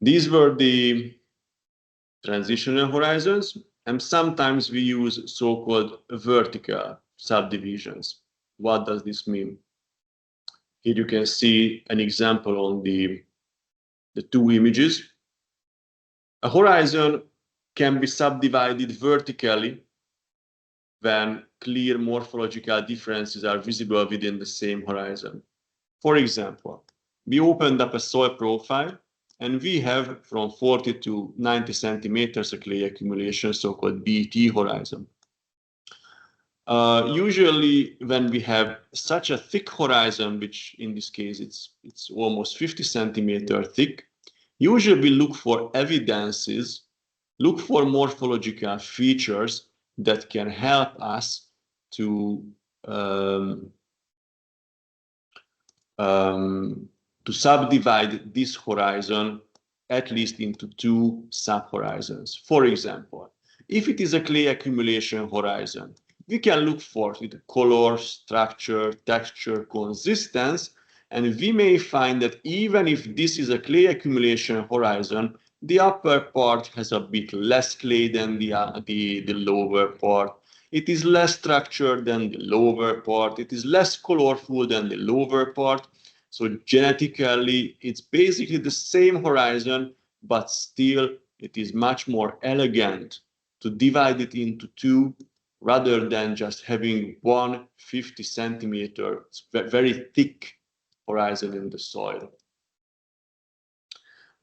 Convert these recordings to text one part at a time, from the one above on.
These were the transitional horizons, and sometimes we use so-called vertical subdivisions. What does this mean? Here you can see an example on the two images. A horizon can be subdivided vertically when clear morphological differences are visible within the same horizon. For example, we opened up a soil profile and we have from 40 to 90 centimeters of clay accumulation, so-called BT horizon. Usually when we have such a thick horizon, which in this case it's almost 50 centimeters thick, usually we look for evidences, look for morphological features that can help us to subdivide this horizon at least into two sub-horizons. For example, if it is a clay accumulation horizon, we can look for the color, structure, texture, consistency, and we may find that even if this is a clay accumulation horizon, the upper part has a bit less clay than the lower part. It is less structured than the lower part. It is less colorful than the lower part. So genetically, it's basically the same horizon, but still it is much more elegant to divide it into two rather than just having one 50 centimeter, very thick horizon in the soil.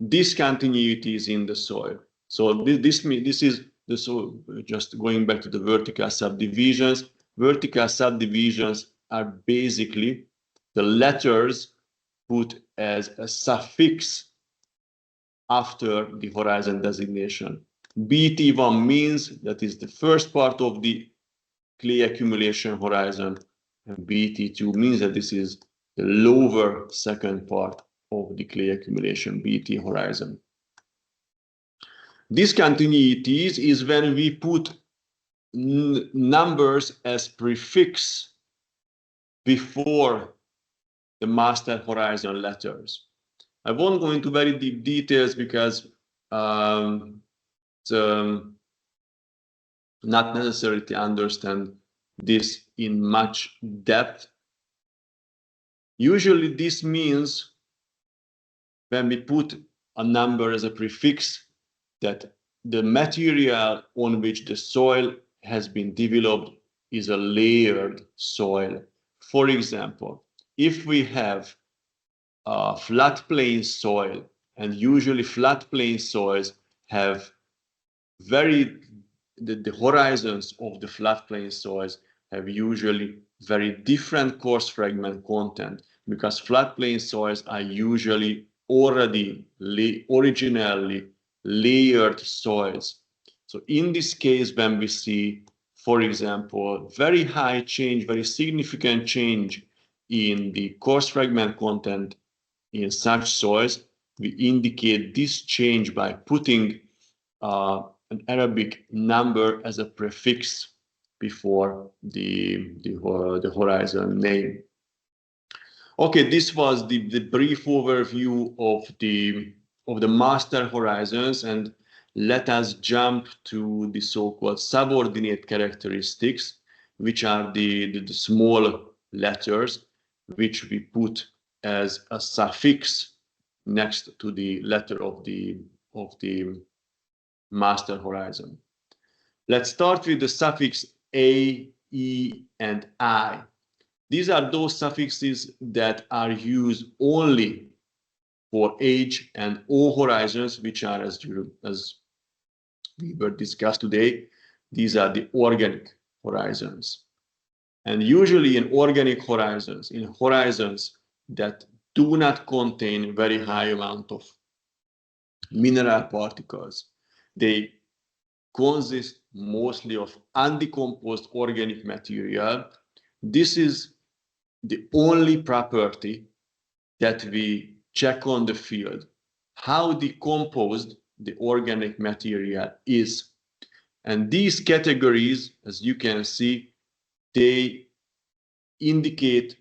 Discontinuities in the soil. So this is so just going back to the vertical subdivisions. Vertical subdivisions are basically the letters put as a suffix after the horizon designation. BT1 means that is the first part of the clay accumulation horizon, and BT2 means that this is the lower second part of the clay accumulation BT horizon. Discontinuities is when we put numbers as prefix before the master horizon letters. I won't go into very deep details because it's not necessary to understand this in much depth. Usually this means when we put a number as a prefix that the material on which the soil has been developed is a layered soil. For example, if we have a flat plain soil, and usually flat plain soils have the horizons of the flat plain soils have usually very different coarse fragment content, because flat plain soils are usually already originally layered soils. So in this case, when we see, for example, very high change, very significant change in the coarse fragment content in such soils, we indicate this change by putting an Arabic number as a prefix before the horizon name. Okay, this was the brief overview of the master horizons, and let us jump to the so-called subordinate characteristics, which are the small letters which we put as a suffix next to the letter of the master horizon. Let's start with the suffix A, E, and I. These are those suffixes that are used only for H and O horizons, which are, as we were discussed today, these are the organic horizons. And usually in organic horizons, in horizons that do not contain very high amount of mineral particles, they consist mostly of undecomposed organic material. This is the only property that we check on the field, how decomposed the organic material is. And these categories, as you can see, they indicate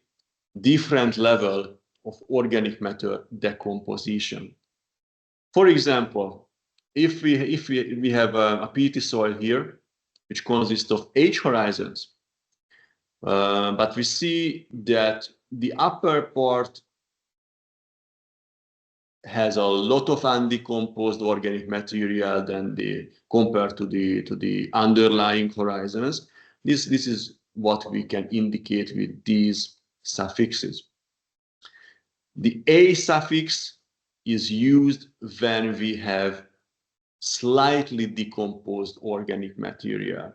different level of organic matter decomposition. For example, if we have a peaty soil here, which consists of H horizons, but we see that the upper part has a lot of undecomposed organic material than compared to the underlying horizons. This is what we can indicate with these suffixes. The A suffix is used when we have slightly decomposed organic material,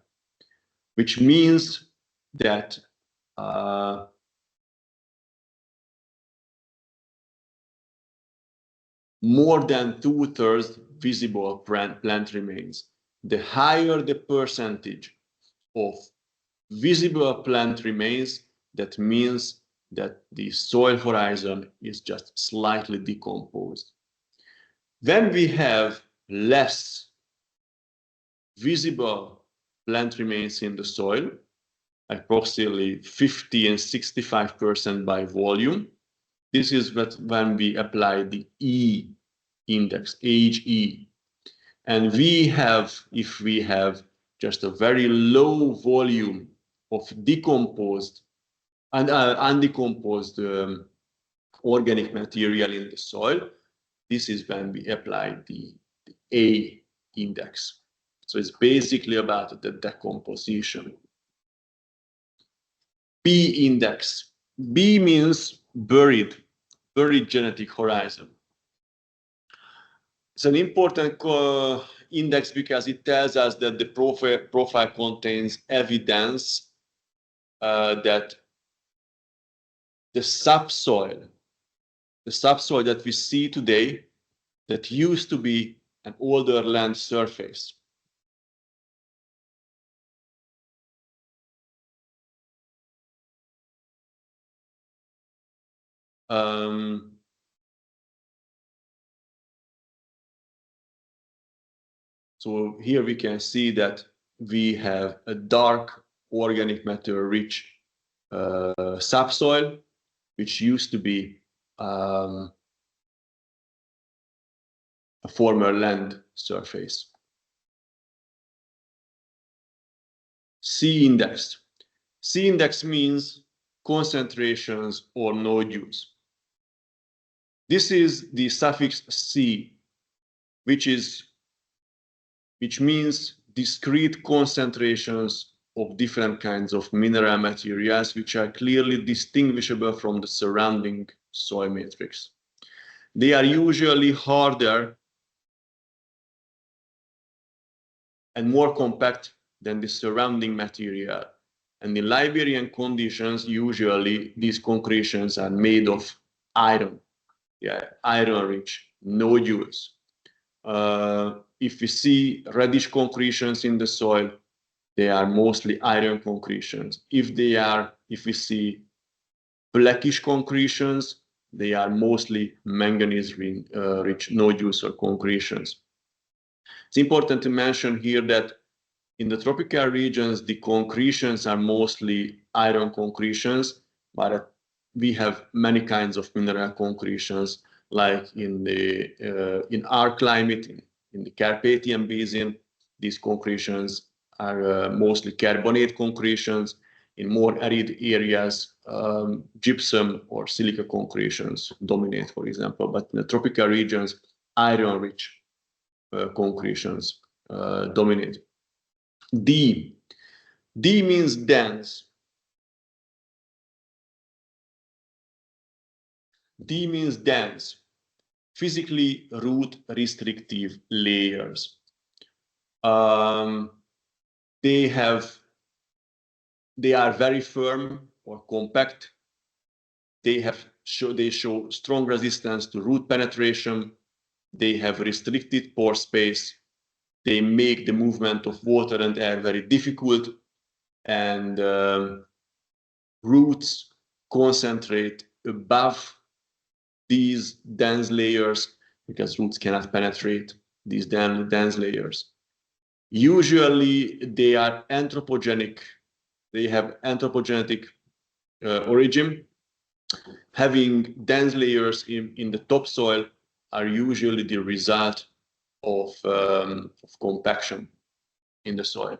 which means that more than 2/3 visible plant remains. The higher the percentage of visible plant remains, that means that the soil horizon is just slightly decomposed. When we have less visible plant remains in the soil, approximately 50 and 65% by volume, this is when we apply the E index, HE. And if we have just a very low volume of decomposed and undecomposed organic material in the soil, this is when we apply the A index. So it's basically about the decomposition. B index. B means buried genetic horizon. It's an important index because it tells us that the profile contains evidence that the subsoil that we see today, that used to be an older land surface, so here we can see that we have a dark organic matter rich subsoil, which used to be a former land surface. C index. C index means concentrations or nodules. This is the suffix C, which means discrete concentrations of different kinds of mineral materials, which are clearly distinguishable from the surrounding soil matrix. They are usually harder and more compact than the surrounding material. And in Liberian conditions, usually these concretions are made of iron, iron-rich nodules. If we see reddish concretions in the soil, they are mostly iron concretions. If we see blackish concretions, they are mostly manganese-rich nodules or concretions. It's important to mention here that in the tropical regions, the concretions are mostly iron concretions, but we have many kinds of mineral concretions, like in our climate, in the Carpathian Basin, these concretions are mostly carbonate concretions. In more arid areas, gypsum or silica concretions dominate, for example. But in the tropical regions, iron-rich concretions dominate. D. D means dense. D means dense, physically root restrictive layers. They are very firm or compact. They show strong resistance to root penetration. They have restricted pore space. They make the movement of water and air very difficult, and roots concentrate above these dense layers because roots cannot penetrate these dense layers. Usually they are anthropogenic. They have anthropogenic origin, having dense layers in the topsoil are usually the result of compaction in the soil.